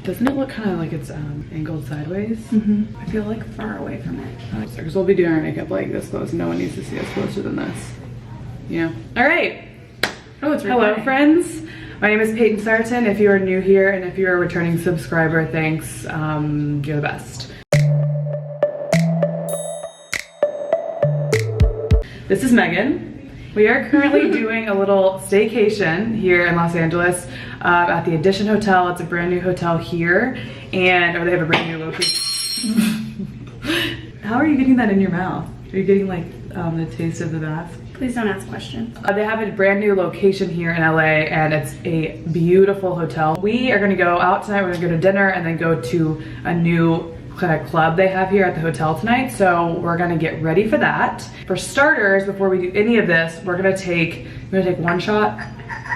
Doesn't it look kind of like it's angled sideways? I feel like far away from it. Because we'll be doing our makeup like this close. No one needs to see us closer than this. Yeah. All right. Oh, it's Hello, friends. My name is Peyton Sarton. If you are new here and if you're a returning subscriber, thanks. You're the best. This is Megan. We are currently doing a little staycation here in Los Angeles at the Edition Hotel. It's a brand new hotel here, and they have a brand new location. How are you getting that in your mouth? Are you getting like the taste of the bath? Please don't ask questions. They have a brand new location here in LA, and it's a beautiful hotel. We are gonna go out tonight. We're gonna go to dinner and then go to a new kind of club they have here at the hotel tonight. So we're gonna get ready for that. For starters, before we do any of this, we're gonna take one shot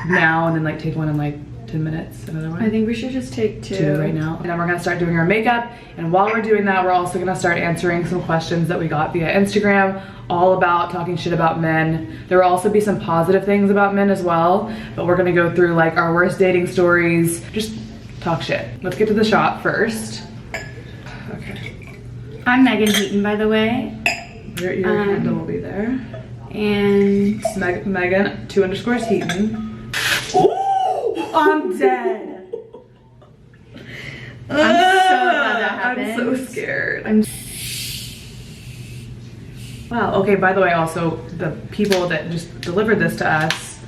now and then like take one in like 10 minutes, another one. I think we should just take two right now. And then we're gonna start doing our makeup. And while we're doing that, we're also gonna start answering some questions that we got via Instagram, all about talking shit about men. There will also be some positive things about men as well, but we're gonna go through like our worst dating stories, just talk shit. Let's get to the shot first. Okay. I'm Megan Heaton, by the way. Your handle will be there. And Megan, 2_ Heaton. I'm dead. I'm so glad that happened. I'm so scared. Wow, okay, by the way, also, the people that just delivered this to us,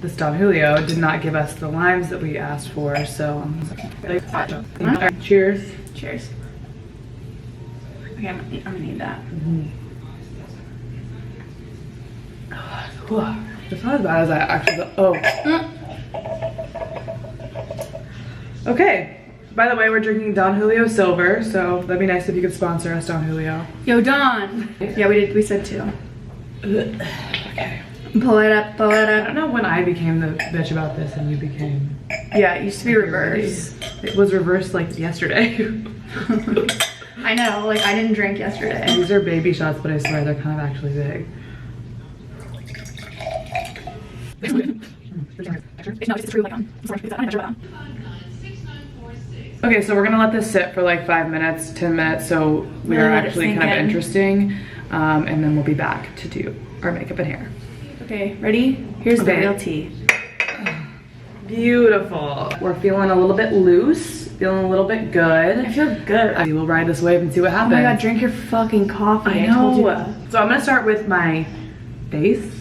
this Don Julio, did not give us the limes that we asked for, so... Cheers. Cheers. Okay, I'm gonna need that. It's not as bad as I actually... Oh. Okay. By the way, we're drinking Don Julio Silver, so that'd be nice if you could sponsor us, Don Julio. Yo, Don. Yeah, we said two. Okay. Pull it up, pull it I up. don't know when I became the bitch about this and you became... Yeah, it used to be reversed. It was reversed like yesterday. I know, like I didn't drink yesterday. These are baby shots, but I swear they're kind of actually big. Okay, so we're gonna let this sit for like 5 minutes, 10 minutes, so we are actually kind of interesting, and then we'll be back to do our makeup and hair. Okay, ready? Here's the real tea. Beautiful. We're feeling a little bit loose, feeling a little bit good. I feel good. We will ride this wave and see what happens. Oh my god, drink your fucking coffee. I know. told you that. So I'm gonna start with my face.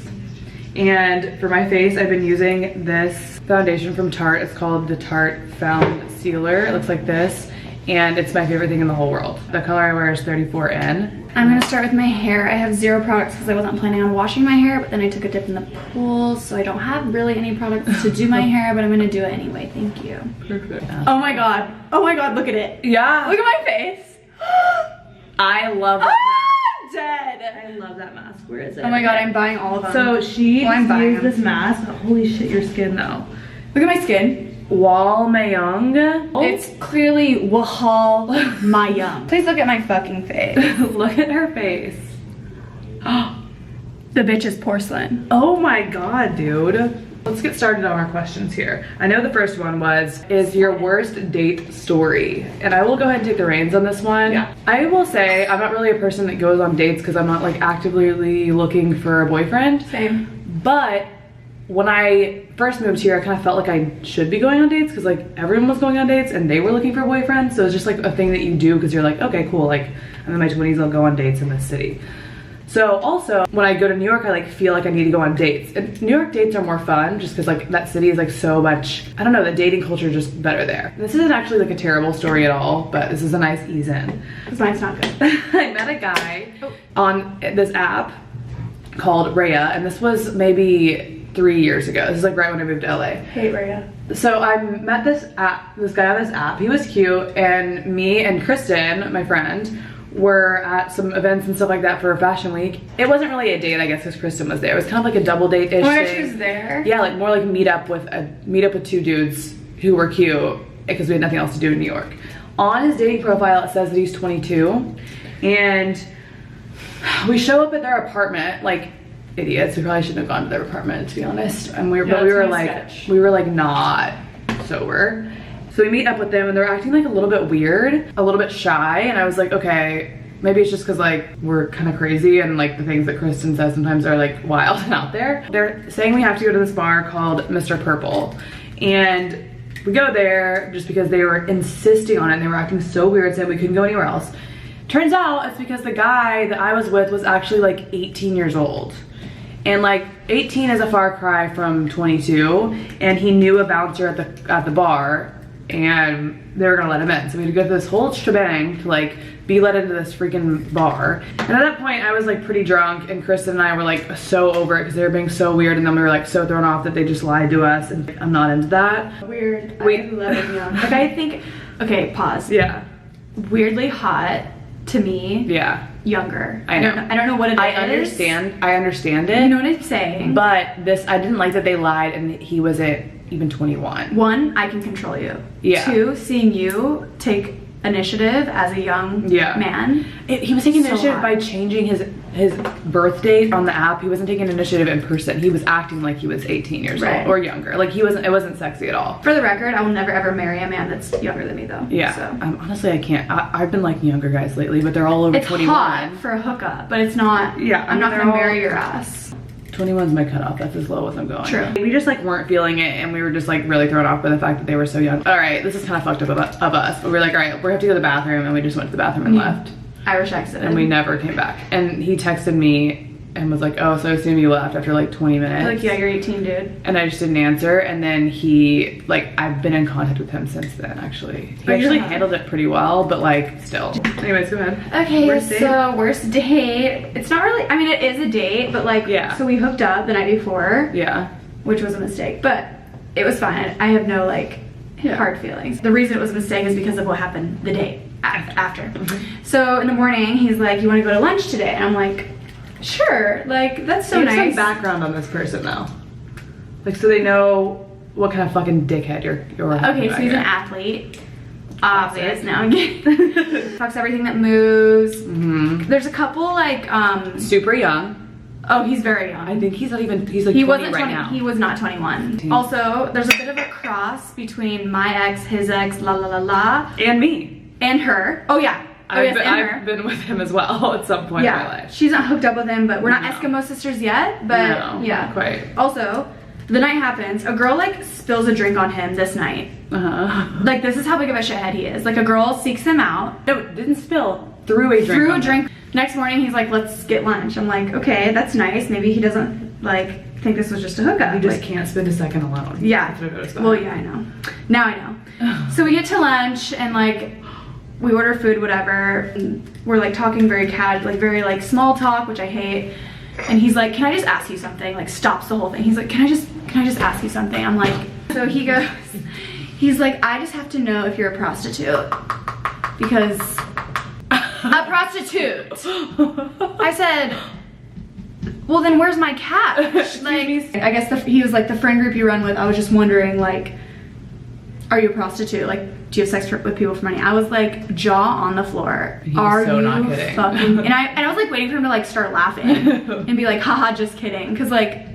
And for my face, I've been using this foundation from Tarte. It's called the Tarte Found Sealer. It looks like this, and it's my favorite thing in the whole world. The color I wear is 34N. I'm gonna start with my hair. I have 0 products because I wasn't planning on washing my hair, but then I took a dip in the pool, so I don't have really any products to do my hair, but I'm gonna do it anyway. Thank you. Perfect. Oh my god. Oh my god, look at it. Yeah. Look at my face. I love that mask. I'm dead. I love that mask. Where is it? Oh my god, I'm buying all of them. So she I'm buying used this mask. Holy shit, your skin though. Look at my skin. YALL Mayung. It's clearly YALL Mayung. Please look at my fucking face. Look at her face. The bitch is porcelain. Oh my god, dude. Let's get started on our questions here. I know the first one is your worst date story? And I will go ahead and take the reins on this one. Yeah. I will say I'm not really a person that goes on dates because I'm not like actively looking for a boyfriend. Same. But when I first moved here, I kind of felt like I should be going on dates because like everyone was going on dates and they were looking for a boyfriend. So it's just like a thing that you do because you're like, okay, cool. Like I'm in my 20s, I'll go on dates in this city. So also when I go to New York, I like feel like I need to go on dates. And New York dates are more fun just because like that city is like so much, I don't know, the dating culture is just better there. This isn't actually like a terrible story at all, but this is a nice ease in. Because mine's not good. I met a guy on this app called Rhea, and this was maybe 3 years ago. This is like right when I moved to LA. Hate Rhea. So I met this guy on this app. He was cute, and me and Kristen, my friend, were at some events and stuff like that for Fashion Week. It wasn't really a date, I guess, because Kristen was there. It was kind of like a double date-ish thing. She was there? Yeah, like more like meet up with 2 dudes who were cute because we had nothing else to do in New York. On his dating profile, it says that he's 22, and we show up at their apartment like idiots. We probably shouldn't have gone to their apartment, to be honest. And we were, but we were like not sober. So we meet up with them and they're acting like a little bit weird, a little bit shy, and I was like, okay, maybe it's just because like we're kind of crazy and like the things that Kristen says sometimes are like wild and out there. They're saying we have to go to this bar called Mr. Purple, and we go there just because they were insisting on it and they were acting so weird, saying we couldn't go anywhere else. Turns out it's because the guy that I was with was actually like 18 years old. And like 18 is a far cry from 22, and he knew a bouncer at the bar and they were gonna let him in. So we had to go through this whole shebang to like be let into this freaking bar. And at that point I was like pretty drunk, and Kristen and I were like so over it because they were being so weird, and then we were like so thrown off that they just lied to us, and I'm not into that. Weird. Wait. I love it, yeah. Like I think, okay, pause. Yeah. Weirdly hot to me. Yeah. Younger. I know. I don't know what it is. I understand it. You know what I'm saying? But this, I didn't like that they lied and he wasn't even 21. One, I can control you. Yeah. Two, seeing you take initiative as a young man. He was taking So initiative hot. by changing his birth date on the app. He wasn't taking initiative in person. He was acting like he was 18 years Right. old or younger. Like it wasn't sexy at all. For the record, I will never ever marry a man that's younger than me though. Yeah. So. Honestly, I can't. I've been liking younger guys lately, but they're all over It's 21. hot for a hookup, but it's not. Yeah, I'm not they're gonna all- marry your ass. 21's my cutoff. That's as low as I'm going. True. We just like weren't feeling it, and we were just like really thrown off by the fact that they were so young. All right, this is kind of fucked up of us, but we're like, all right, we're gonna have to go to the bathroom, and we just went to the bathroom and left, Irish exit. and we never came back. And he texted me and was like, oh, so I assume you left after like 20 minutes. Like, yeah, you're 18, dude. And I just didn't answer, and then he, like, I've been in contact with him since then, actually. He Oh, actually yeah. handled it pretty well, but like, still. Anyways, go ahead. Okay, Worst date? so worst date. It's not really, I mean, it is a date, but like, Yeah. so we hooked up the night before, Yeah. which was a mistake, but it was fine. I have no like hard feelings. The reason it was a mistake is because of what happened the day after. Mm-hmm. So in the morning, he's like, you want to go to lunch today? And I'm like, sure, like that's so Give nice. some background on this person, though. Like, so they know what kind of fucking dickhead you're Okay, so he's an athlete. Obvious. Now I'm kidding. Fucks everything that moves. Mm-hmm. There's a couple like Super young. oh, he's very young. I think he's not even, he's like He 20 wasn't right 20, now. he was not 21. Also, there's a bit of a cross between my ex, his ex, la la la la, And me. and her. Oh yeah. Oh yes, and her. I've been with him as well at some point in my life. She's not hooked up with him, but we're not No. Eskimo sisters yet, but No, yeah. not quite. Also, the night happens, a girl like spills a drink on him this night. Uh-huh. Like this is how big of a shithead he is. Like a girl seeks him out, No, it didn't spill. Threw a drink. threw a on drink. him. Next morning he's like, let's get lunch. I'm like, okay, that's nice. Maybe he doesn't like think this was just a hookup. You just Like, can't spend a second alone. yeah. That's what I noticed about Well, him. yeah, I know. Now I know. So we get to lunch and like we order food, whatever. And we're like talking very casual, like very like small talk, which I hate. And he's like, can I just ask you something? Like stops the whole thing. He's like, can I just ask you something? I'm like, so he goes, he's like, I just have to know if you're a prostitute. Because a prostitute. I said, well then where's my cash? Like, I guess he was like, the friend group you run with, I was just wondering like, are you a prostitute? Like, do you have sex with people for money? I was like, jaw on the floor. He was Are so you not kidding. fucking? And I was like waiting for him to like start laughing and be like, haha, just kidding. Cause like,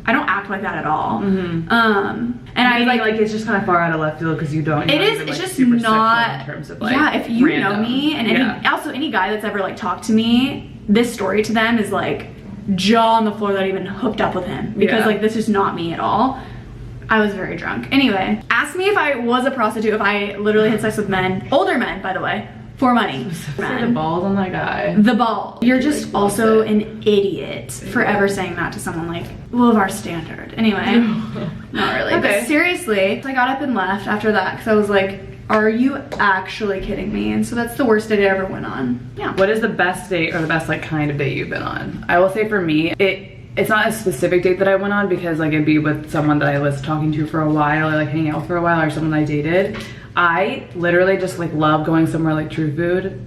I don't act like that at all. Mm-hmm. And I Maybe, like, it's just kind of far out of left field because you don't. it you're is. even, It's like, just super sexual not. in terms of, like, yeah, if you know random. me and any, also any guy that's ever like talked to me, this story to them is like jaw on the floor that I even hooked up with him because Yeah. like this is not me at all. I was very drunk. Anyway, asked me if I was a prostitute, if I literally had sex with men, older men, by the way, for money. Say the balls on that guy. The ball. You're just Like, also it. an idiot for ever saying that to someone like, well, of our standard. Anyway, not really. Okay. But seriously, I got up and left after that because I was like, are you actually kidding me? And so that's the worst date I ever went on. Yeah. What is the best date or the best like kind of date you've been on? I will say for me, it's not a specific date that I went on because like it'd be with someone that I was talking to for a while or like hanging out for a while or someone I dated. I literally just like love going somewhere like True Food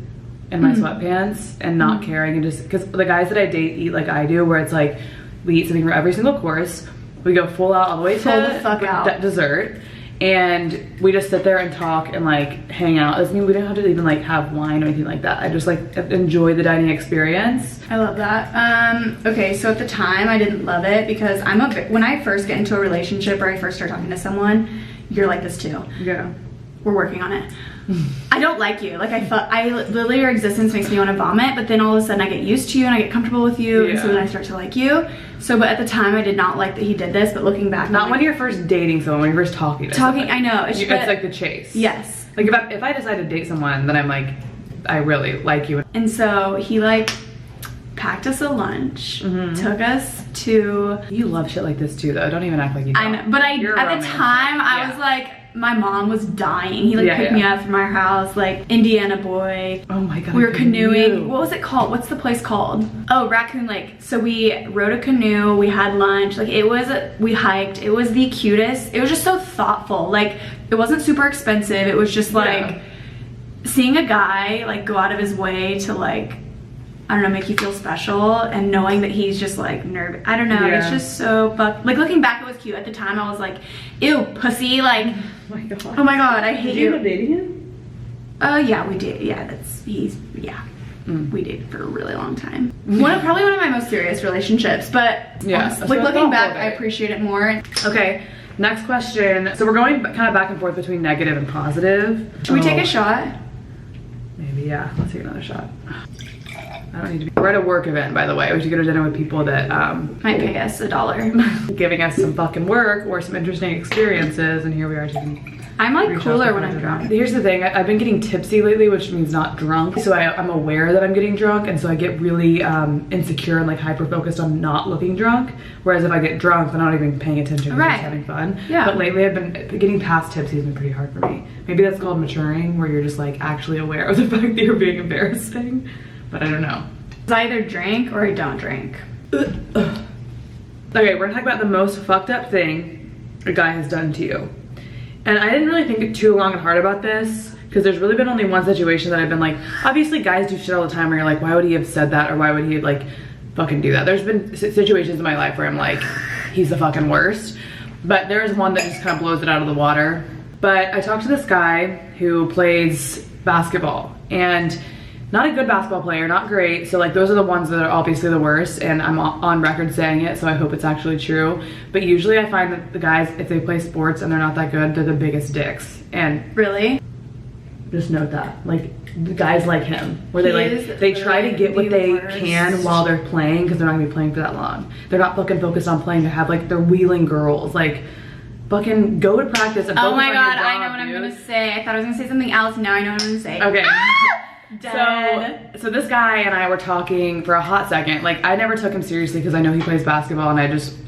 in my sweatpants and not caring and just because the guys that I date eat like I do where it's like we eat something for every single course. We go full out all the way Full to the fuck out. dessert. And we just sit there and talk and like hang out. Doesn't mean we don't have to even like have wine or anything like that. I just like enjoy the dining experience. I love that. Okay, so at the time I didn't love it because when I first get into a relationship or I first start talking to someone, you're like this too. Yeah. we're working on it. I don't like you. Like literally your existence makes me want to vomit, but then all of a sudden I get used to you and I get comfortable with you, and so then I start to like you. So, but at the time I did not like that he did this, but looking back, not when you're first dating someone, when you're first talking to someone. I know. It's like the chase. Yes. Like if I decide to date someone, then I'm like, I really like you. And so he like packed us a lunch, took us to. You love shit like this too, though. Don't even act like you don't. I know, but at the time I was like, my mom was dying. He like picked me up from our house, like Indiana boy. Oh my god. We were canoeing. What was it called? What's the place called? Oh, Raccoon Lake. So we rode a canoe, we had lunch. Like we hiked. It was the cutest. It was just so thoughtful. Like it wasn't super expensive. It was just like seeing a guy like go out of his way to like, I don't know, make you feel special, and knowing that he's just like nervous. I don't know, it's just so like looking back it was cute. At the time I was like, ew, pussy, like, oh my god, I hate you. Did you end up dating him? Yeah, we did. Yeah, we dated for a really long time. Probably one of my most serious relationships, but honestly, like looking back, I appreciate it more. Okay, next question. So we're going kind of back and forth between negative and positive. Should we take a shot? Maybe, yeah. Let's take another shot. I don't need to be. We're at a work event, by the way. We should go to dinner with people that might pay us $1. Giving us some fucking work or some interesting experiences, and here we are taking. I'm like cooler when I'm drunk. Here's the thing, I've been getting tipsy lately, which means not drunk. So I'm aware that I'm getting drunk, and so I get really insecure and like hyper focused on not looking drunk. Whereas if I get drunk, then I'm not even paying attention because I'm just having fun. Yeah. But lately I've been getting past tipsy has been pretty hard for me. Maybe that's called maturing, where you're just like actually aware of the fact that you're being embarrassing. But I don't know. I either drink or I don't drink. Okay, we're gonna talk about the most fucked up thing a guy has done to you. And I didn't really think too long and hard about this, because there's really been only one situation that I've been like, obviously guys do shit all the time where you're like, why would he have said that, or why would he like fucking do that? There's been situations in my life where I'm like, he's the fucking worst. But there's one that just kind of blows it out of the water. But I talked to this guy who plays basketball, and not a good basketball player, not great. So like those are the ones that are obviously the worst, and I'm on record saying it, so I hope it's actually true. But usually I find that the guys, if they play sports and they're not that good, they're the biggest dicks. And really? Just note that. Like the guys like him, where they try to get what they can while they're playing, because they're not gonna be playing for that long. They're not fucking focused on playing. They have like, they're wheeling girls. Like fucking go to practice and focus on your job, I know what I'm gonna say. I thought I was gonna say something else, now I know what I'm gonna say. Okay. So this guy and I were talking for a hot second. Like I never took him seriously because I know he plays basketball, and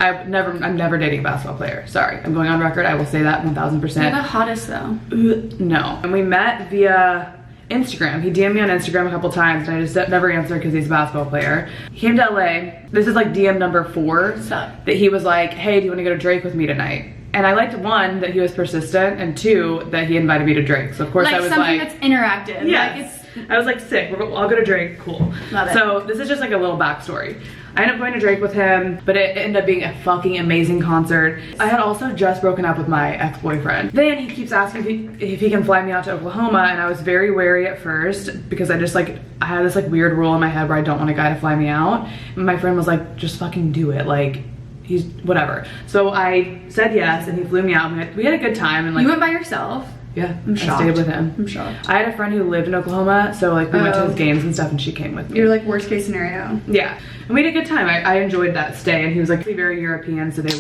I'm never dating a basketball player. Sorry, I'm going on record. I will say that 1000%. You're the hottest though. No. And we met via Instagram. He DM'd me on Instagram a couple times, and I just never answered because he's a basketball player. He came to LA. This is like DM number 4. That he was like, hey, do you want to go to Drake with me tonight? And I liked 1, that he was persistent, and 2, that he invited me to Drake. So of course I was like, something that's interactive. Yes. I was like, sick, I'll go to Drake, cool. Love it. So this is just like a little backstory. I ended up going to Drake with him, but it ended up being a fucking amazing concert. I had also just broken up with my ex-boyfriend. Then he keeps asking if he can fly me out to Oklahoma, and I was very wary at first because I had this like weird rule in my head where I don't want a guy to fly me out. And my friend was like, just fucking do it. Like, he's whatever. So I said yes, and he flew me out. We had a good time. And like, you went by yourself? Yeah, I'm shocked. I stayed with him. I'm shocked. I had a friend who lived in Oklahoma, so like we went to his games and stuff, and she came with me. You're like worst case scenario. Yeah, and we had a good time. I enjoyed that stay, and he was like very European, so they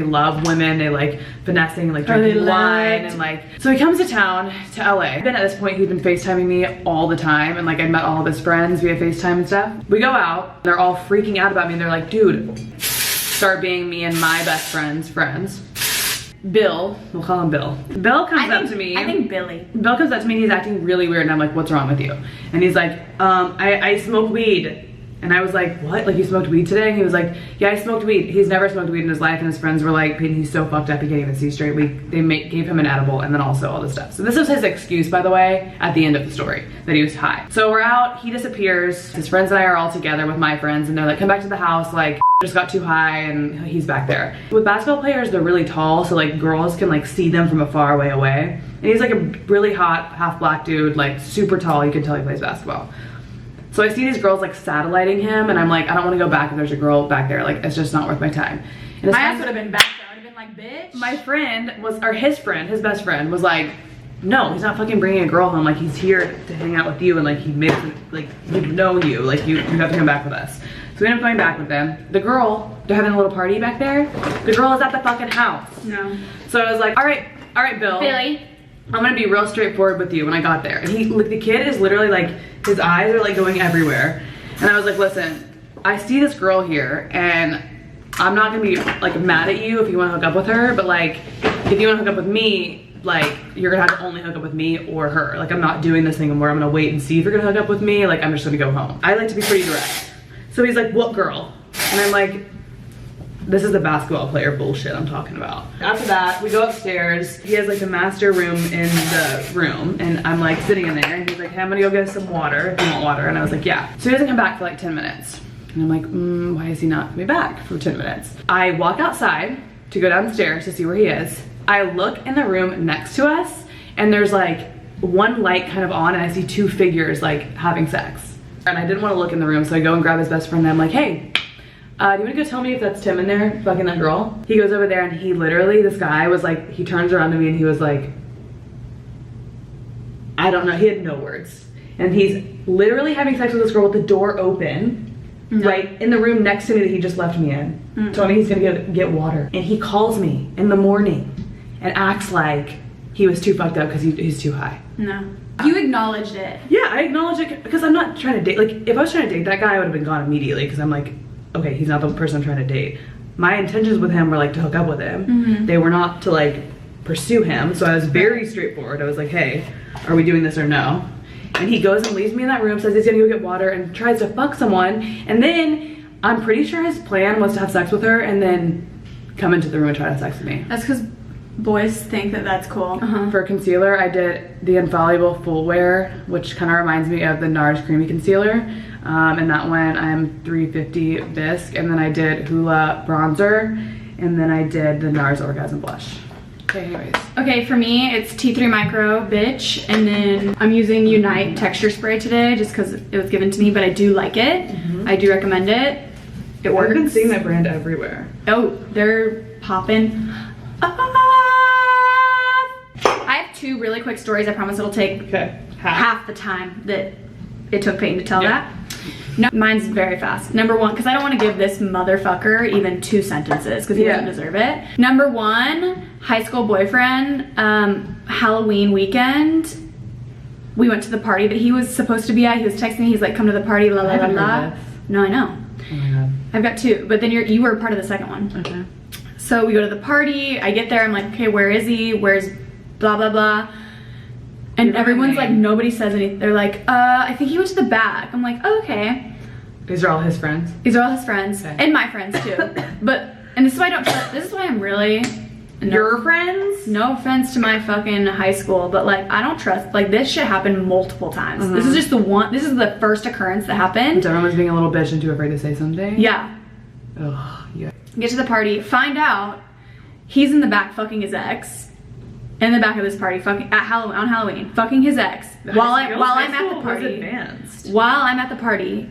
love women, they like finessing, like drinking wine, and like, so he comes to town to LA. Then at this point he'd been FaceTiming me all the time, and like I met all of his friends via FaceTime and stuff. We go out, they're all freaking out about me, and they're like, dude, start being me and my best friend's friends. Bill, we'll call him Bill. Bill comes up to me. I think Billy. Bill comes up to me and he's acting really weird, and I'm like, what's wrong with you? And he's like, I smoke weed. And I was like, what? Like you smoked weed today? And he was like, yeah, I smoked weed. He's never smoked weed in his life, and his friends were like, Peyton, he's so fucked up, he can't even see straight. They gave him an edible, and then also all this stuff. So this was his excuse, by the way, at the end of the story, that he was high. So we're out, he disappears. His friends and I are all together with my friends, and they're like, come back to the house, like, just got too high, and he's back there. With basketball players, they're really tall, so like girls can like see them from a far way away. And he's like a really hot, half black dude, like super tall. You can tell he plays basketball. So I see these girls like satelliting him, and I'm like, I don't want to go back if there's a girl back there. Like, it's just not worth my time. And my ass would have been back there. I would have been like, bitch. My friend was, or his best friend was like, no, he's not fucking bringing a girl home. Like, he's here to hang out with you, and like, he made it, like, we know you. Like, you have to come back with us. So we end up going back with them. The girl, they're having a little party back there. The girl is at the fucking house. No. So I was like, all right, Bill. Billy. I'm gonna be real straightforward with you when I got there. And he, like, the kid is literally like, his eyes are like going everywhere. And I was like, listen, I see this girl here, and I'm not gonna be like mad at you if you wanna hook up with her, but like, if you wanna hook up with me, like, you're gonna have to only hook up with me or her. Like, I'm not doing this thing anymore. I'm gonna wait and see if you're gonna hook up with me. Like, I'm just gonna go home. I like to be pretty direct. So he's like, what girl? And I'm like, this is the basketball player bullshit I'm talking about. After that, we go upstairs. He has like a master room in the room, and I'm like sitting in there, and he's like, hey, I'm gonna go get some water if you want water. And I was like, yeah. So he doesn't come back for like 10 minutes. And I'm like, why is he not coming back for 10 minutes? I walk outside to go downstairs to see where he is. I look in the room next to us, and there's like one light kind of on, and I see two figures like having sex. And I didn't want to look in the room, so I go and grab his best friend, and I'm like, hey, do you want to go tell me if that's Tim in there fucking that girl? He goes over there, and he literally, this guy was like, he turns around to me, and he was like, I don't know, he had no words. And he's literally having sex with this girl with the door open, right in the room next to me that he just left me in. Told me he's gonna get water. And he calls me in the morning and acts like he was too fucked up because he's too high. No. You acknowledged it. Yeah, I acknowledge it because I'm not trying to date. Like, if I was trying to date that guy, I would have been gone immediately because I'm like, okay, he's not the person I'm trying to date. My intentions with him were like to hook up with him. They were not to like pursue him. So I was very straightforward. I was like, hey, are we doing this or no? And he goes and leaves me in that room, says he's gonna go get water, and tries to fuck someone. And then I'm pretty sure his plan was to have sex with her and then come into the room and try to have sex with me. That's because boys think that that's cool. For concealer, I did the Infallible Full Wear, which kind of reminds me of the NARS Creamy Concealer. And that one, I'm 350 Bisque. And then I did Hoola Bronzer. And then I did the NARS Orgasm Blush. Okay, anyways. Okay, for me, it's T3 Micro, bitch. And then I'm using Unite Texture Spray today just because it was given to me, but I do like it. I do recommend it. It works. I've been seeing that brand everywhere. Oh, they're popping. I have two really quick stories. I promise it'll take half the time that it took Peyton to tell that. No, mine's very fast. Number one, because I don't want to give this motherfucker even 2 sentences because he doesn't deserve it. Number one, high school boyfriend, Halloween weekend. We went to the party that he was supposed to be at. He was texting me. He's like, come to the party, la la la la. No, I know. Oh my god. I've got 2, but then you were part of the second one. Okay. So we go to the party. I get there. I'm like, okay, where is he? Where's blah blah blah? And everyone's like, nobody says anything. They're like, I think he went to the back. I'm like, oh, okay. These are all his friends? These are all his friends. Okay. And my friends too. And this is why I don't trust, this is why I'm really. Your friends? No offense to my fucking high school, but like, I don't trust, like this shit happened multiple times. This is just this is the first occurrence that happened. So everyone's being a little bitch and too afraid to say something? Yeah. Ugh, yeah. Get to the party, find out he's in the back fucking his ex. In the back of this party, fucking on Halloween, fucking his ex. While I'm at the party, while I'm at the party,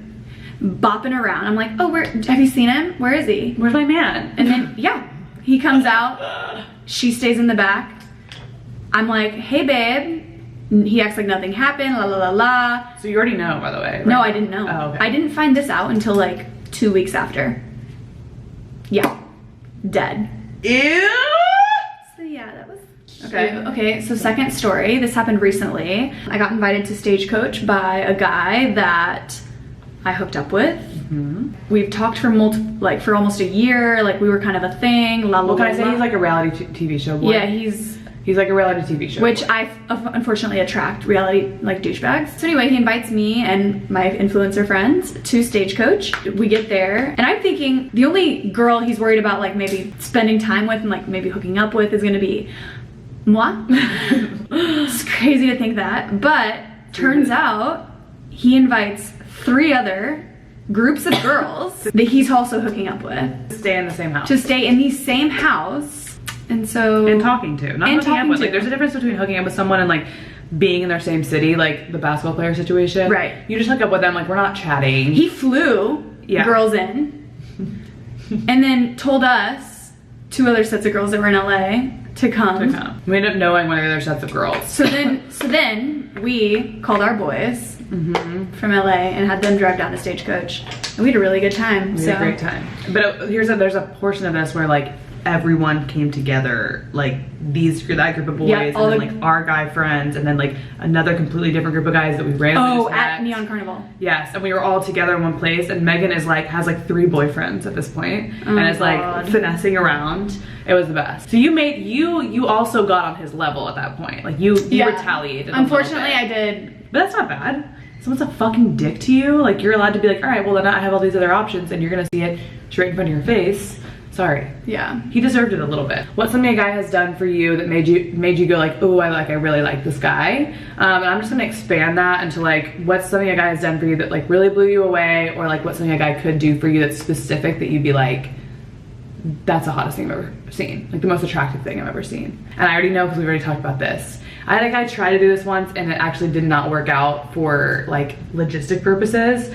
bopping around. I'm like, oh, have you seen him? Where is he? Where's my man? And then he comes out. She stays in the back. I'm like, hey babe. He acts like nothing happened. La la la la. So you already know, by the way. Right? No, I didn't know. Oh, okay. I didn't find this out until like 2 weeks after. Yeah, dead. Ew. So yeah, that was. Okay, so second story. This happened recently. I got invited to Stagecoach by a guy that I hooked up with. We've talked for almost a year. Like we were kind of a thing. Well, can I say he's like a reality TV show boy? Yeah, he's like a reality TV show. Which I unfortunately attract reality like douchebags. So anyway, he invites me and my influencer friends to Stagecoach. We get there and I'm thinking the only girl he's worried about like maybe spending time with and like maybe hooking up with is gonna be moi. It's crazy to think that, but turns out he invites 3 other groups of girls that he's also hooking up with to stay in the same house. To stay in the same house. And so talking to, not hooking up with. Like there's a difference between hooking up with someone and like being in their same city, like the basketball player situation. Right. You just hook up with them, like we're not chatting. He flew girls in and then told us 2 other sets of girls that were in LA to come. We ended up knowing one of the other sets of girls. So then we called our boys from LA and had them drive down to Stagecoach. And we had a really good time. We had a great time. But there's a portion of this where like everyone came together, like that group of boys, and then like our guy friends, and then like another completely different group of guys that we randomly just at met. Neon Carnival. Yes, and we were all together in one place, and Megan has like 3 boyfriends at this point, and is like finessing around. It was the best. So you also got on his level at that point. Like you retaliated. Unfortunately, I did. But that's not bad. Someone's a fucking dick to you. Like you're allowed to be like, all right, well then I have all these other options, and you're gonna see it straight in front of your face. Sorry. Yeah. He deserved it a little bit. What's something a guy has done for you that made you go like, oh, I really like this guy? And I'm just gonna expand that into like, what's something a guy has done for you that like really blew you away, or like what's something a guy could do for you that's specific that you'd be like, that's the hottest thing I've ever seen. Like the most attractive thing I've ever seen. And I already know because we've already talked about this. I had a guy try to do this once and it actually did not work out for like logistic purposes.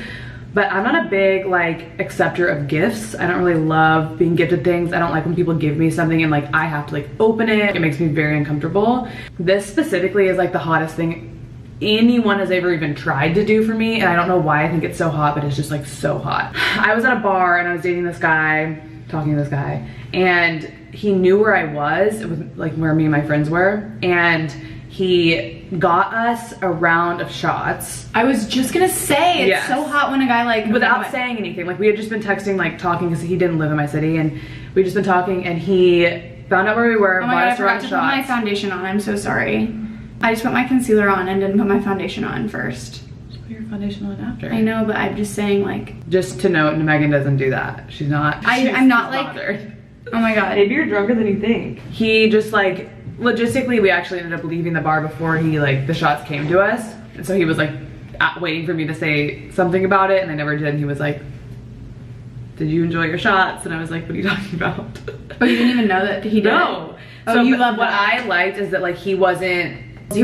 But I'm not a big like acceptor of gifts. I don't really love being gifted things. I don't like when people give me something and like I have to like open it. It makes me very uncomfortable. This specifically is like the hottest thing anyone has ever even tried to do for me. And I don't know why I think it's so hot, but it's just like so hot. I was at a bar and I was dating this guy, talking to this guy, and he knew where I was. It was like where me and my friends were. And he got us a round of shots. I was just gonna say, it's so hot when a guy like... Without saying anything. Like we had just been texting, like talking, because he didn't live in my city, and we'd just been talking, and he found out where we were, bought us a round of shots. I forgot to put my foundation on, I'm so sorry. I just put my concealer on and didn't put my foundation on first. Just put your foundation on after. I know, but I'm just saying like... Just to note, Megan doesn't do that. She's not... I'm not like... bothered. Oh my god. Maybe you're drunker than you think. He just like... Logistically, we actually ended up leaving the bar before the shots came to us. And so he was like waiting for me to say something about it, and I never did. And he was like, did you enjoy your shots? And I was like, what are you talking about? Oh, you didn't even know that he did? No. Oh, so you love what I liked is that like he was so He's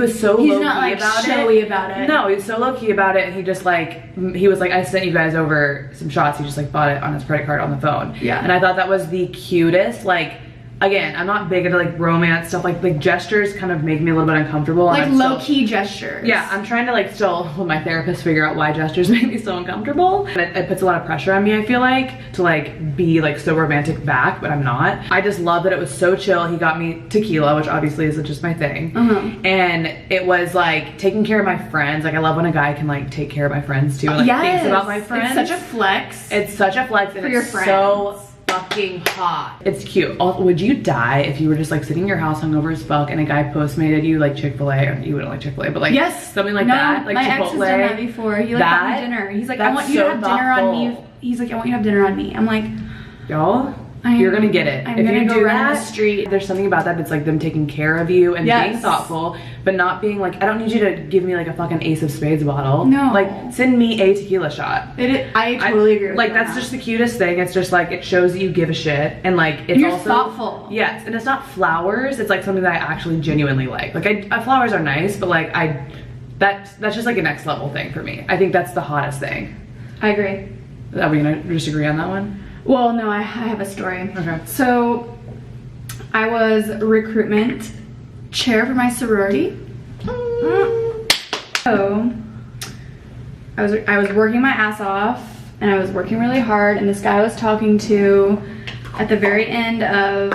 low-key not like about showy it. about it. No, he was so low-key about it, and he just like, he was like, I sent you guys over some shots. He just like bought it on his credit card on the phone. Yeah. And I thought that was the cutest, like, again, I'm not big into like romance stuff. Like gestures kind of make me a little bit uncomfortable. Like low-key gestures. Yeah, I'm trying to like still with my therapist figure out why gestures make me so uncomfortable. And it puts a lot of pressure on me, I feel like, to like be like so romantic back, but I'm not. I just love that it was so chill. He got me tequila, which obviously isn't just my thing. And it was like taking care of my friends. Like I love when a guy can like take care of my friends too. And, like thinks about my friends. It's such a flex. It's such a flex, and for your it's friends. So fucking hot. It's cute. Also, would you die if you were just like sitting in your house hungover as fuck and a guy postmated you like Chick-fil-A, or you wouldn't like Chick-fil-A, but like something like that, like my Chipotle. ex has done that before. He like got me dinner. He's like, I want you to have dinner on me. He's like, I want you to have dinner on me. I'm like, y'all, you're gonna get it. I'm if gonna you go do run in the that, street. There's something about that that's like them taking care of you and being thoughtful, but not being like, I don't need you to give me like a fucking Ace of Spades bottle. No. Like, send me a tequila shot. I totally agree with like that's just the cutest thing. It's just like, it shows that you give a shit, and like it's you're also thoughtful. Yes, and it's not flowers. It's like something that I actually genuinely like. Like flowers are nice, but like that's just like a next level thing for me. I think that's the hottest thing. I agree. Are we gonna just agree on that one? Well, no, I have a story. Okay. So I was recruitment chair for my sorority. So I was working my ass off, and I was working really hard, and this guy I was talking to at the very end of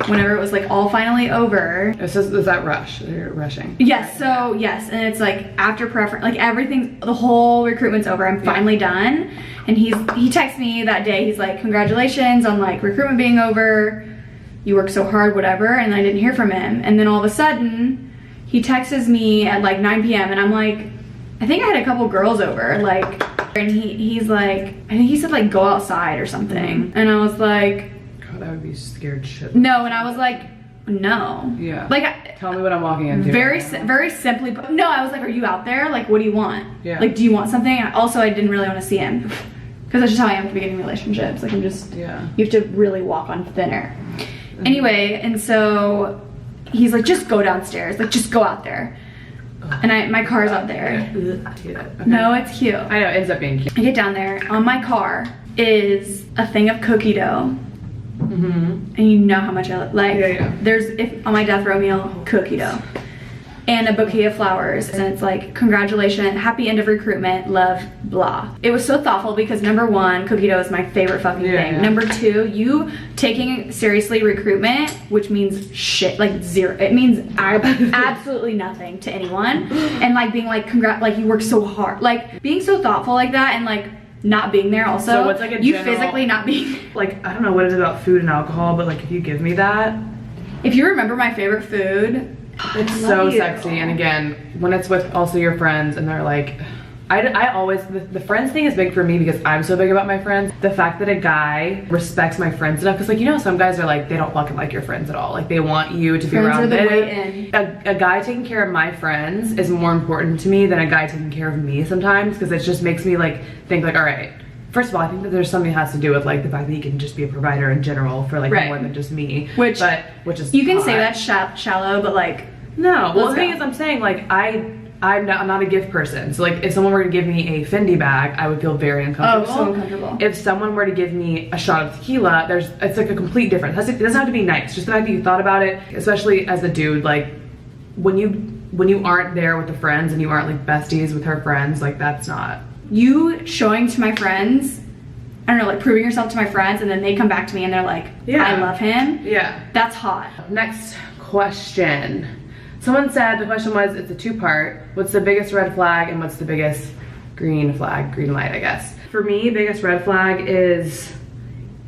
whenever it was like all finally over. Is that rush? You're rushing. Yes, so yes, and it's like after preference, like everything, the whole recruitment's over, I'm finally done. And he texted me that day, he's like, congratulations on like recruitment being over, you worked so hard, whatever, and I didn't hear from him. And then all of a sudden, he texts me at like 9 p.m. and I'm like, I think I had a couple girls over, like, and he's like, I think he said like go outside or something. And I was like, God, I would be scared shit. No, and I was like, no. Yeah. Like, tell me what I'm walking into. Very simply. No, I was like, are you out there? Like, what do you want? Yeah. Like, do you want something? Also, I didn't really want to see him, because that's just how I am at the beginning of relationships. Like, I'm just, you have to really walk on thinner. Anyway, and so he's like, just go downstairs. Like, just go out there. And my car's out there. Okay. No, it's cute. I know, it ends up being cute. I get down there. On my car is a thing of cookie dough And you know how much I like. There's, if on my death row meal, cookie dough. And a bouquet of flowers, and it's like, congratulations, happy end of recruitment, love, blah. It was so thoughtful because number one, cookie dough is my favorite fucking thing. Number two, you taking seriously recruitment, which means shit, like zero. It means absolutely nothing to anyone. And like being like, like you work so hard. Like being so thoughtful like that and like not being there also. So what's like a you general, physically not being. Like, I don't know what it is about food and alcohol, but like if you give me that. If you remember my favorite food, it's so sexy. And again, when it's with also your friends and they're like, I always, the friends thing is big for me because I'm so big about my friends. The fact that a guy respects my friends enough, because like, you know, some guys are like, they don't fucking like your friends at all. Like they want you to be around them. A guy taking care of my friends is more important to me than a guy taking care of me sometimes, because it just makes me like, think like, all right, first of all, I think that there's something that has to do with like the fact that he can just be a provider in general for like more than just me. Which is you can say that's shallow, but like no. Well, the thing is, I'm saying like I'm not a gift person. So like if someone were to give me a Fendi bag, I would feel very uncomfortable. Oh, so uncomfortable. If someone were to give me a shot of tequila, it's like a complete difference. It doesn't have to be nice. Just the fact that you thought about it, especially as a dude, like when you aren't there with the friends and you aren't like besties with her friends, like that's not. You showing to my friends, I don't know, like proving yourself to my friends, and then they come back to me and they're like, I love him. Yeah. That's hot. Next question. Someone said, the question was, it's a two-part. What's the biggest red flag and what's the biggest green flag? Green light, I guess. For me, biggest red flag is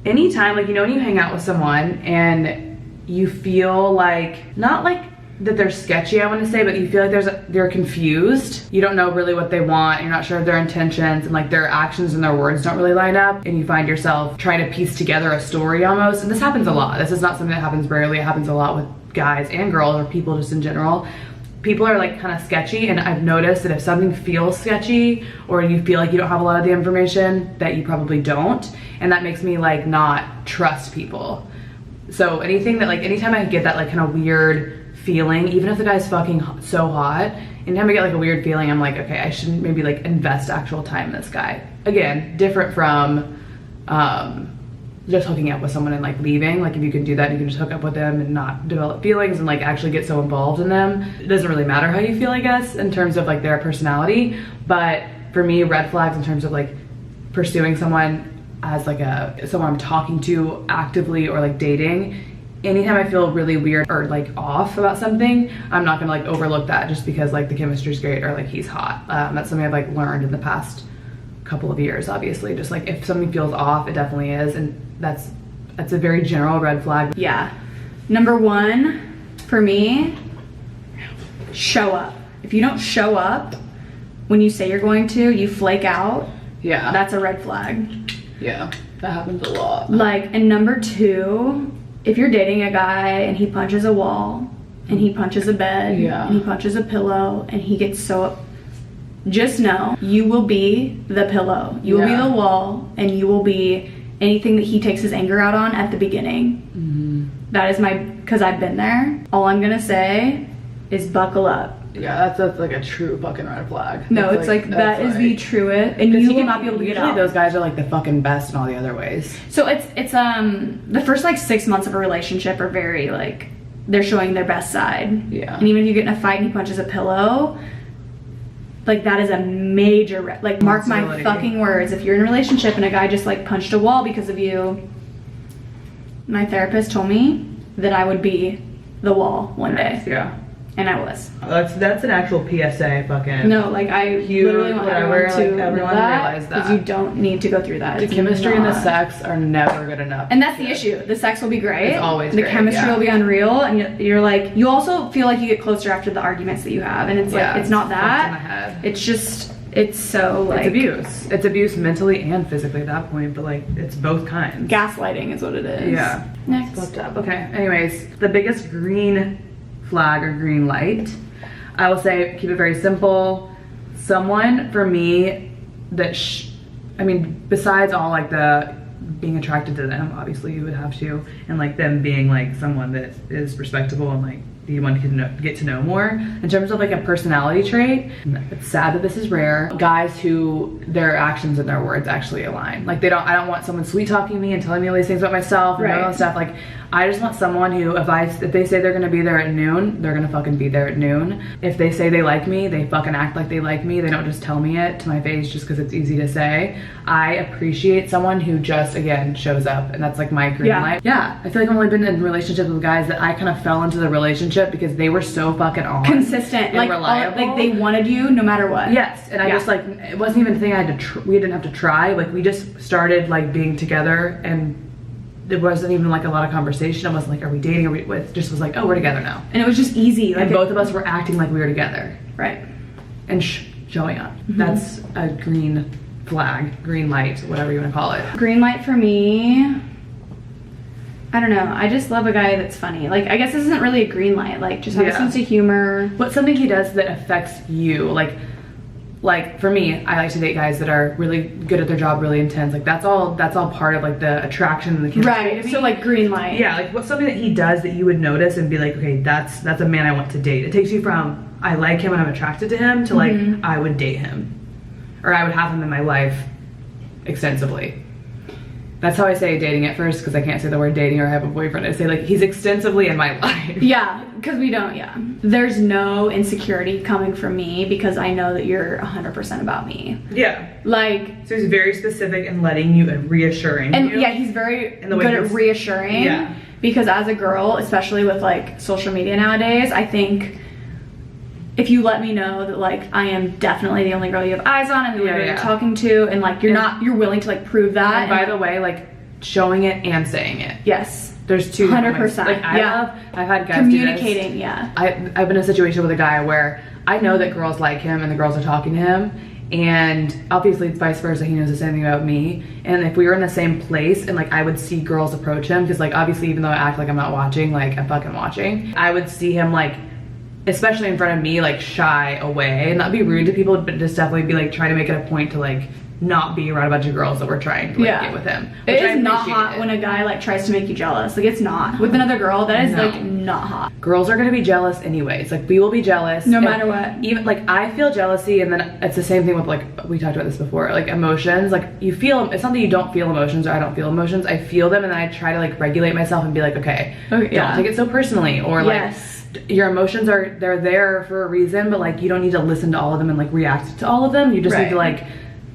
anytime, like, you know, when you hang out with someone and you feel like, not like that they're sketchy, I want to say, but you feel like they're confused. You don't know really what they want. You're not sure of their intentions, and like their actions and their words don't really line up, and you find yourself trying to piece together a story almost. And this happens a lot. This is not something that happens rarely. It happens a lot with guys and girls, or people just in general. People are like kind of sketchy, and I've noticed that if something feels sketchy or you feel like you don't have a lot of the information, that you probably don't, and that makes me like not trust people. So anything that like, anytime I get that like kind of weird feeling, even if the guy's fucking so hot, anytime I get like a weird feeling, I'm like, okay, I shouldn't maybe like invest actual time in this guy. Again, different from just hooking up with someone and like leaving. Like if you can do that, you can just hook up with them and not develop feelings and like actually get so involved in them. It doesn't really matter how you feel, I guess, in terms of like their personality. But for me, red flags in terms of like pursuing someone as like someone I'm talking to actively or like dating, anytime I feel really weird or like off about something, I'm not gonna like overlook that just because like the chemistry's great or like he's hot. That's something I've like learned in the past couple of years, obviously. Just like if something feels off, it definitely is, and that's a very general red flag. Yeah. Number one for me, show up. If you don't show up when you say you're going to, you flake out. Yeah. That's a red flag. Yeah, that happens a lot. Like, and number two, if you're dating a guy and he punches a wall and he punches a bed and he punches a pillow and he gets so, just know you will be the pillow, you will be the wall, and you will be anything that he takes his anger out on at the beginning. That is because I've been there. All I'm gonna say is buckle up. Yeah, that's like a true fucking red flag. No, it's like that is the truest, and you will not be able to get out. Those guys are like the fucking best in all the other ways. So it's the first like 6 months of a relationship are very like, they're showing their best side. Yeah. And even if you get in a fight and he punches a pillow, like that is a major like, mark my fucking words, if you're in a relationship and a guy just like punched a wall because of you, my therapist told me that I would be the wall one day. Yeah. And I was. That's an actual PSA fucking. No, like I literally want everyone to realize that. Because you don't need to go through that. The chemistry and the sex are never good enough. And that's the issue. The sex will be great. It's always the great. The chemistry will be unreal, and you're like, you also feel like you get closer after the arguments that you have, and it's like, it's not that. It's just, it's so like. It's abuse. It's abuse mentally and physically at that point, but like, it's both kinds. Gaslighting is what it is. Yeah. Next. Fucked up. Okay, anyways, the biggest green flag or green light, I will say, keep it very simple. Someone for me that I mean, besides all like the being attracted to them, obviously you would have to, and like them being like someone that is respectable and like be one to get to know more. In terms of like a personality trait, it's sad that this is rare. Guys who their actions and their words actually align. Like I don't want someone sweet talking me and telling me all these things about myself and all that stuff. Like I just want someone who, if they say they're gonna be there at noon, they're gonna fucking be there at noon. If they say they like me, they fucking act like they like me. They don't just tell me it to my face just because it's easy to say. I appreciate someone who just, again, shows up, and that's like my green light. Yeah, I feel like I've only been in relationships with guys that I kind of fell into the relationship because they were so fucking on. Consistent, and like reliable. like they wanted you no matter what. Yes, and I just like, it wasn't even a thing I had to, we didn't have to try. Like we just started like being together, and there wasn't even like a lot of conversation. I wasn't like, are we dating? Are we with? Just was like, oh, we're together now. And it was just easy. Like and both of us were acting like we were together. Right. And showing up. That's a green flag, green light, whatever you want to call it. Green light for me, I don't know. I just love a guy that's funny. Like, I guess this isn't really a green light. Like, just have a sense of humor. What's something he does that affects you? Like for me, I like to date guys that are really good at their job, really intense. Like that's all part of like the attraction and the chemistry. Right. So like green light. Yeah. Like what's something that he does that you would notice and be like, okay, that's a man I want to date. It takes you from I like him and I'm attracted to him to like I would date him, or I would have him in my life extensively. That's how I say dating at first, because I can't say the word dating or I have a boyfriend. I say like he's extensively in my life. Yeah, because we don't, There's no insecurity coming from me because I know that you're 100% about me. Yeah. Like. So he's very specific in letting you and reassuring and you. Yeah, he's very good at reassuring. Yeah. Because as a girl, especially with like social media nowadays, I think if you let me know that like I am definitely the only girl you have eyes on and the only girl you're talking to, and like you're willing to like prove that. And by the way, like showing it and saying it. Yes. There's 200%. Like I've had guys communicating. Do this. I've been in a situation with a guy where I know that girls like him and the girls are talking to him, and obviously it's vice versa. He knows the same thing about me. And if we were in the same place and like I would see girls approach him, because like obviously even though I act like I'm not watching, like I'm fucking watching, I would see him like, especially in front of me, like shy away and not be rude to people, but just definitely be like try to make it a point to like not be around a bunch of girls that were trying to like get with him. It is not hot when a guy like tries to make you jealous. Like it's not. With another girl, that is like not hot. Girls are gonna be jealous anyways. Like we will be jealous. No matter what. Even like I feel jealousy, and then it's the same thing with like, we talked about this before, like emotions. Like you feel, it's not that you don't feel emotions or I don't feel emotions. I feel them and then I try to like regulate myself and be like, okay, don't take it so personally. Or like your emotions they're there for a reason, but like you don't need to listen to all of them and like react to all of them. You just need to like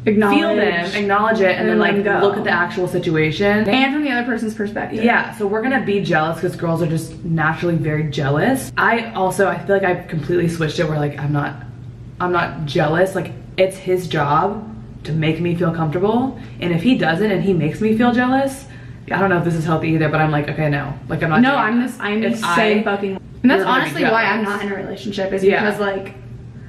feel them, acknowledge it, and then like look at the actual situation and from the other person's perspective. Yeah, so we're gonna be jealous because girls are just naturally very jealous. I feel like I've completely switched it where like I'm not jealous. Like it's his job to make me feel comfortable, and if he doesn't and he makes me feel jealous, I don't know if this is healthy either, but I'm like, okay, no, like I'm not. No, I'm the same fucking. And that's honestly why I'm not in a relationship, is because like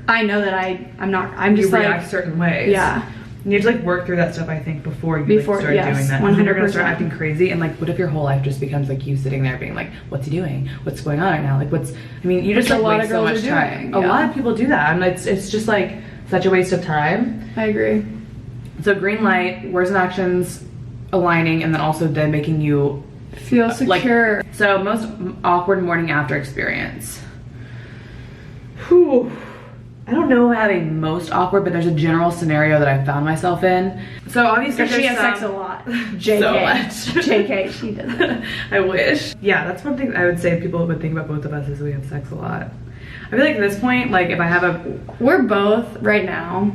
I know that I'm just like react certain ways. Yeah. You need to like work through that stuff, I think, before you start doing that. 100%. You're gonna start acting crazy, and like, what if your whole life just becomes like you sitting there being like, "What's he doing? What's going on right now? Like, you just like waste so much time." A lot of people do that, and it's just like such a waste of time. I agree. So green light, words and actions aligning, and then also then making you feel secure. So most awkward morning after experience. Whew. I don't know how a most awkward, but there's a general scenario that I found myself in. So obviously she has sex a lot. JK. So much. JK, she doesn't. I wish. Yeah, that's one thing I would say people would think about both of us is we have sex a lot. I feel like at this point, like if I have we're both right now.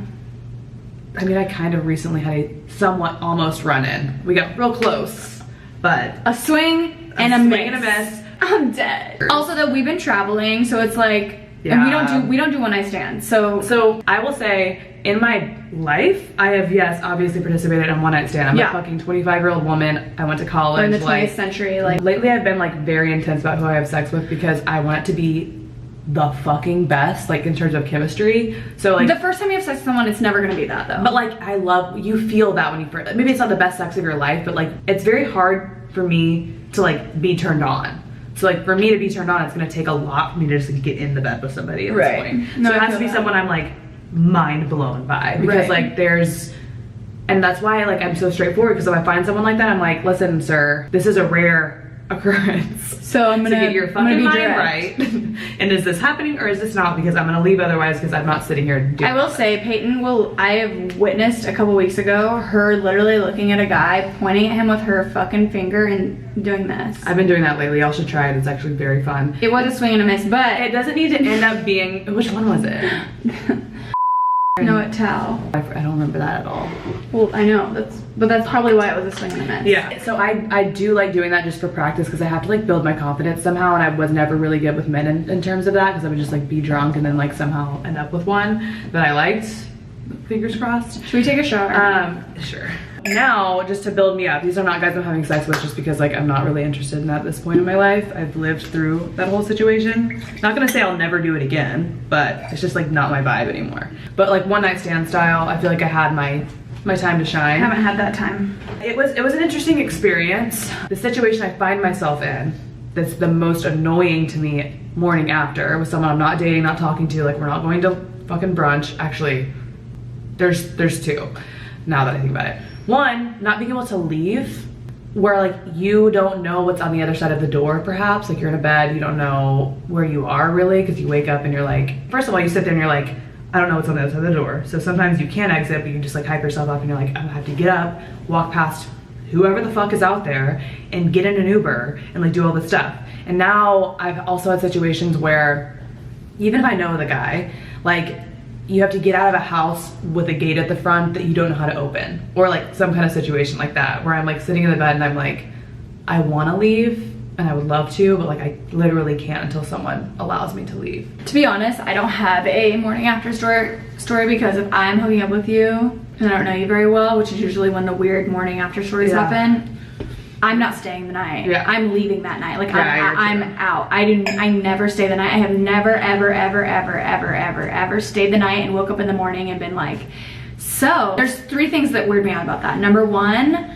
I mean, I kind of recently had a somewhat almost run-in. We got real close, but a swing and a miss. I'm dead. Also though, we've been traveling, so it's like, and we don't do one night stands. So I will say, in my life, I have obviously participated in one night stand. I'm a fucking 25-year-old woman. I went to college. We're in the 20th century. Like lately, I've been like very intense about who I have sex with because I want it to be the fucking best, like in terms of chemistry. So like the first time you have sex with someone, it's never gonna be that though. But like you feel that when you first, maybe it's not the best sex of your life, but like it's very hard for me to like be turned on. So like for me to be turned on, it's gonna take a lot for me to just like, get in the bed with somebody at this point. So it has to be someone I'm like mind blown by, because like and that's why like I'm so straightforward, because if I find someone like that, I'm like, listen, sir, this is a rare occurrence. So I'm gonna to get your I'm gonna fucking be mind direct. right. And is this happening or is this not? Because I'm gonna leave otherwise because I'm not sitting here doing I will say Peyton I have witnessed a couple weeks ago her literally looking at a guy, pointing at him with her fucking finger and doing this. I've been doing that lately. Y'all should try it. It's actually very fun. It was a swing and a miss, but It doesn't need to end up being, which one was it? no, at Tao. I don't remember that at all. Well, I know, but that's probably why it was a swing and a miss. Yeah, so I do like doing that just for practice because I have to like build my confidence somehow, and I was never really good with men in terms of that because I would just like be drunk and then like somehow end up with one that I liked. Fingers crossed. Should we take a shower? Sure. Now, just to build me up, these are not guys I'm having sex with just because like I'm not really interested in that at this point in my life. I've lived through that whole situation. Not gonna say I'll never do it again, but it's just like not my vibe anymore. But like one night stand style, I feel like I had my time to shine. I haven't had that time. It was an interesting experience. The situation I find myself in that's the most annoying to me morning after with someone I'm not dating, not talking to, like we're not going to fucking brunch. Actually, there's two now that I think about it. One, not being able to leave, where like you don't know what's on the other side of the door perhaps, like you're in a bed, you don't know where you are really because you wake up and you're like, first of all you sit there and you're like, I don't know what's on the other side of the door. So sometimes you can't exit, but you just like hype yourself up and you're like, I'm gonna have to get up, walk past whoever the fuck is out there and get in an Uber and like do all this stuff. And now I've also had situations where even if I know the guy, like you have to get out of a house with a gate at the front that you don't know how to open, or like some kind of situation like that where I'm like sitting in the bed and I'm like, I want to leave and I would love to, but like I literally can't until someone allows me to leave. To be honest, I don't have a morning after story because if I'm hooking up with you and I don't know you very well, which is usually when the weird morning after stories happen, I'm not staying the night. Yeah. I'm leaving that night. Like Yeah, I'm out. I never stay the night. I have never ever stayed the night and woke up in the morning and been like, so there's three things that weird me out about that. Number one,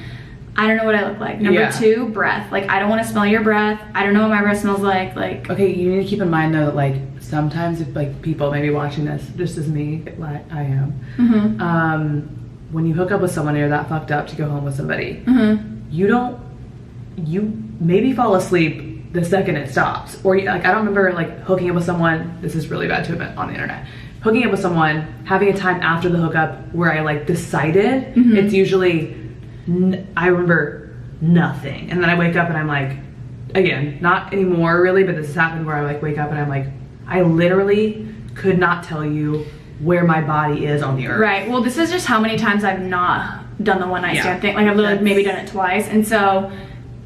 I don't know what I look like. Number two, breath. Like I don't want to smell your breath. I don't know what my breath smells like. Like okay, you need to keep in mind though that like sometimes if like people maybe watching this, just as me, like I am, when you hook up with someone and you're that fucked up to go home with somebody, you maybe fall asleep the second it stops. Or like I don't remember like hooking up with someone, this is really bad to admit on the internet, hooking up with someone, having a time after the hookup where I like decided, it's usually, I remember nothing. And then I wake up and I'm like, again, not anymore really, but this has happened where I like wake up and I'm like, I literally could not tell you where my body is on the earth. Right, well this is just how many times I've not done the one night stand thing. Like I've literally maybe done it twice. And so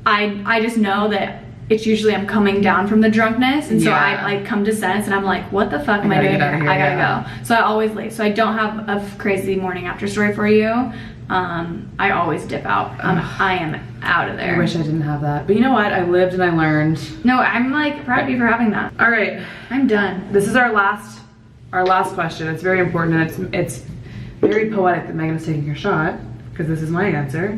I just know that it's usually I'm coming down from the drunkenness, and so I like come to sense and I'm like, what the fuck am I doing here? I gotta go. So I always leave. So I don't have a crazy morning after story for you. I always dip out. I am out of there. I wish I didn't have that. But you know what? I lived and I learned. No, I'm like proud of you for having that. All right. I'm done. This is our last question. It's very important and it's very poetic that Megan is taking her shot because this is my answer.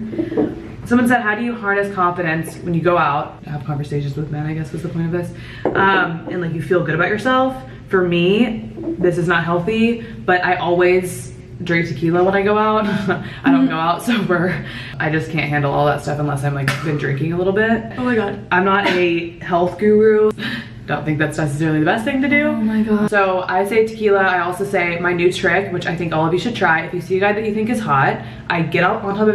Someone said, how do you harness confidence when you go out, have conversations with men, I guess was the point of this, and like you feel good about yourself? For me, this is not healthy, but I always drink tequila when I go out. I don't go out sober. I just can't handle all that stuff unless I'm like been drinking a little bit. Oh my God. I'm not a health guru. Don't think that's necessarily the best thing to do. Oh my God. So I say tequila. I also say my new trick, which I think all of you should try. If you see a guy that you think is hot, I get up on top of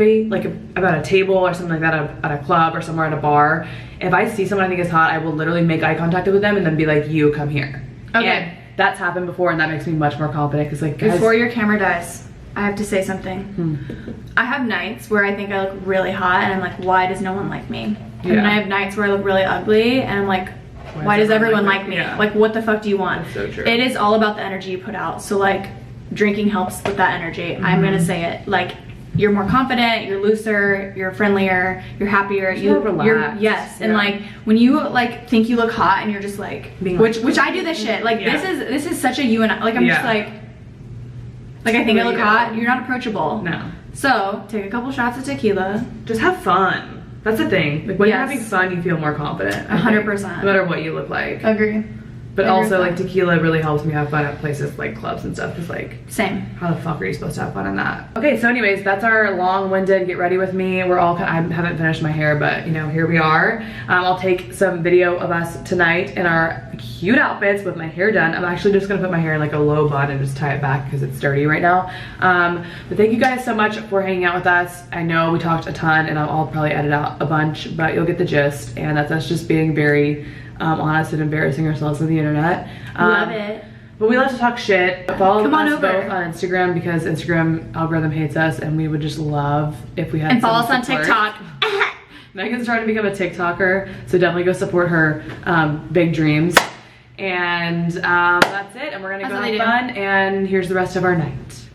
about a table or something like that at a club or somewhere at a bar. If I see someone I think is hot, I will literally make eye contact with them and then be like, you come here. Okay. And that's happened before and that makes me much more confident because like guys, before your camera dies, I have to say something. I have nights where I think I look really hot and I'm like, why does no one like me? And then I have nights where I look really ugly and I'm like, why does everyone like me? Yeah. Like, what the fuck do you want? That's so true. It is all about the energy you put out. So like, drinking helps with that energy. I'm gonna say it. Like, you're more confident, you're looser, you're friendlier, you're happier. You're relaxed. Yes, and like when you like think you look hot and you're just like, which I do this shit. Like this is such a you and I. Like I'm just like I think I look hot. You're not approachable. No. So take a couple shots of tequila. Just have fun. That's the thing. Like when you're having fun, you feel more confident. 100%. No matter what you look like. Agree. But I agree also, with like, that. tequila really helps me have fun at places like clubs and stuff. Cause like, Same. how the fuck are you supposed to have fun in that? Okay, so anyways, that's our long-winded get ready with me. We're all I haven't finished my hair, but you know, here we are. I'll take some video of us tonight in our cute outfits with my hair done. I'm actually just gonna put my hair in like a low bun and just tie it back because it's dirty right now. But thank you guys so much for hanging out with us. I know we talked a ton and I'll probably edit out a bunch, but you'll get the gist. And that's us just being very honest and embarrassing ourselves on the internet. Love it. But we love to talk shit. Follow Come on us over. both on Instagram because Instagram algorithm hates us and we would just love if we had And follow us some on support. TikTok. Megan's trying to become a TikToker, so definitely go support her big dreams. And that's it, and we're gonna That's go what have they do. fun, and here's the rest of our night.